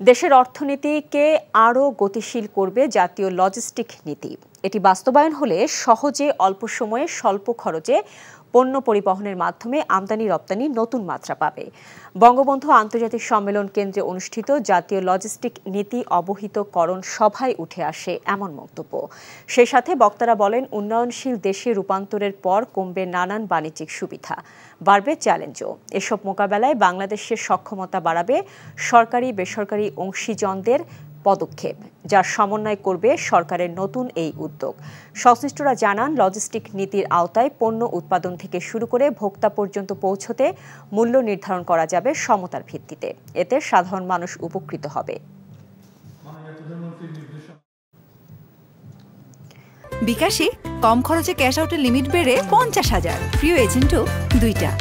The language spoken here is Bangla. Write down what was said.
দেশের অর্থনীতিকে আরও গতিশীল করবে জাতীয় লজিস্টিক নীতি। এটি বাস্তবায়ন হলে সহজে অল্প সময়ে স্বল্প খরচে পণ্য পরিবহনের মাধ্যমে আমদানি রপ্তানি নতুন মাত্রা পাবে। বঙ্গবন্ধু আন্তর্জাতিক সম্মেলন কেন্দ্রে অনুষ্ঠিত জাতীয় লজিস্টিক নীতি অবহিতকরণ সভায় উঠে আসে এমন মন্তব্য। সেই সাথে বক্তারা বলেন, উন্নয়নশীল দেশে রূপান্তরের পর কমবে নানান বাণিজ্যিক সুবিধা, বাড়বে চ্যালেঞ্জও। এসব মোকাবেলায় বাংলাদেশের সক্ষমতা বাড়াবে সরকারি বেসরকারি অংশীজনদের পদক্ষেপ, যার সমন্বয় করবে সরকারের নতুন এই উদ্যোগ। সংশ্লিষ্টরা জানান, লজিস্টিক নীতির আওতায় পণ্য উৎপাদন থেকে শুরু করে ভোক্তা পর্যন্ত পৌঁছতে মূল্য নির্ধারণ করা যাবে সমতার ভিত্তিতে। এতে সাধারণ মানুষ উপকৃত হবে। বিকাশে কম খরচে ক্যাশ আউটের লিমিট বেড়ে 50,000, প্রিয় এজেন্টও 2টা।